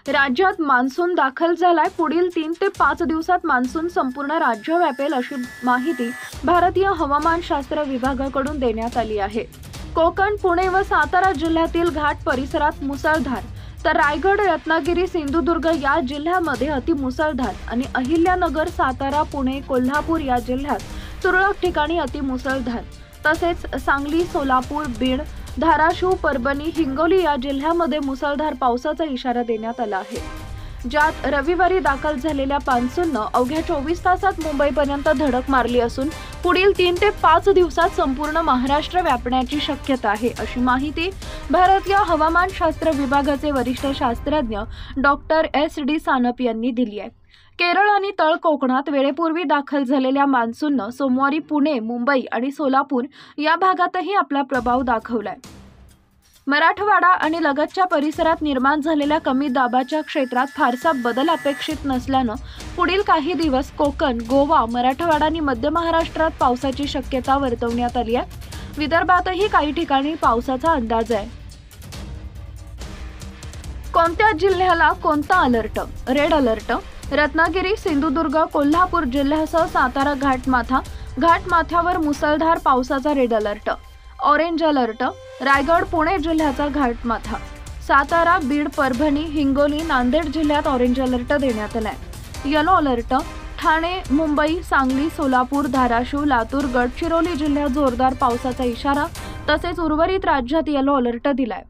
राज्यात मान्सून दाखल झालाय। पुढील 3 ते 5 दिवसात मान्सून संपूर्ण राज्य व्यापेल अशी माहिती भारतीय हवामानशास्त्र विभागाकडून देण्यात आली आहे। कोकण, पुणे व सातारा जिल्ह्यातील घाट परिसरात मुसळधार, तर रायगड, रत्नागिरी, सिंधुदुर्ग या जिल्ह्यामध्ये अतिमुसळधार आणि अहिल्यानगर, सातारा, पुणे, कोल्हापूर या जिल्ह्यात तुरळक ठिकाणी अतिमुसळधार, तसेच सांगली, सोलापूर, बीड, धाराशिव, परभणी, हिंगोली या जिल्ह्यामध्ये मुसळधार पावसाचा इशारा देण्यात आला आहे। ज्यात रविवारी दाखल झालेल्या मान्सूननं अवघ्या 24 तासात मुंबईपर्यंत धडक मारली असून पुढील 3 ते 5 दिवसात संपूर्ण महाराष्ट्र व्यापण्याची शक्यता आहे, अशी माहिती भारतीय हवामानशास्त्र विभागाचे वरिष्ठ शास्त्रज्ञ डॉक्टर S.D. सानप यांनी दिली आहे। केरळ आणि तळ कोकणात वेळेपूर्वी दाखल झालेल्या मान्सूननं सोमवारी पुणे, मुंबई आणि सोलापूर या भागातही आपला प्रभाव दाखवलाय। मराठवाडा आणि लगतच्या परिसरात निर्माण झालेल्या कमी दाबाच्या क्षेत्रात फारसा बदल अपेक्षित नसल्यानं पुढील काही दिवस कोकण, गोवा, मराठवाडा आणि मध्य महाराष्ट्रात पावसाची शक्यता वर्तवण्यात आली आहे। विदर्भातही काही ठिकाणी पावसाचा अंदाज आहे। कोणत्या जिल्ह्याला कोणता alert? Red alert. Ratnagiri, Sindhudurg, Kolhapur जिल्ह्यासह सातारा घाटमाथ्यावर मुसळधार पावसाचा red alert. Orange alert. Raigad, Pune जिल्ह्याचा घाटमाथा, सातारा, बीड, परभणी, हिंगोली, नांदेड जिल्ह्यात ऑरेंज अलर्ट देण्यात आलाय। Yellow alert. ठाणे, मुंबई, सांगली, सोलापूर, धाराशिव, लातूर, गडचिरोली जिल्ह्यात जोरदार पावसाचा इशारा, तसेच उर्वरित राज्यात येलो अलर्ट दिलाय।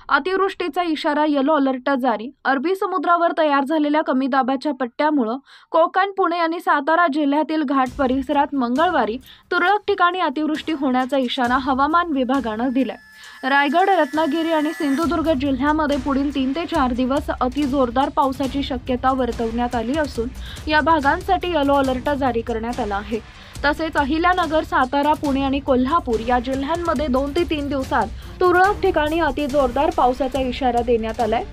अतिवृष्टीचा इशारा, येलो अलर्ट जारी। अरबी समुद्रावर तयार झालेल्या कमी दाबाच्या पट्ट्यामुळे कोकण, पुणे आणि सातारा जिल्ह्यातील घाट परिसरात मंगळवारी तुरळक ठिकाणी अतिवृष्टी होण्याचा इशारा हवामान विभागानं दिलाय। रायगड, रत्नागिरी आणि सिंधुदुर्ग जिल्ह्यामध्ये पुढील 3 ते 4 दिवस अतिजोरदार पावसाची शक्यता वर्तवण्यात आली असून या भागांसाठी येलो अलर्ट जारी करण्यात आला आहे। तसेच अहिल्यानगर, सातारा, पुणे आणि कोल्हापूर या जिल्ह्यांमध्ये 2 ते 3 दिवसात तुरळक ठिकाणी अतिजोरदार पावसाचा इशारा देण्यात आलाय।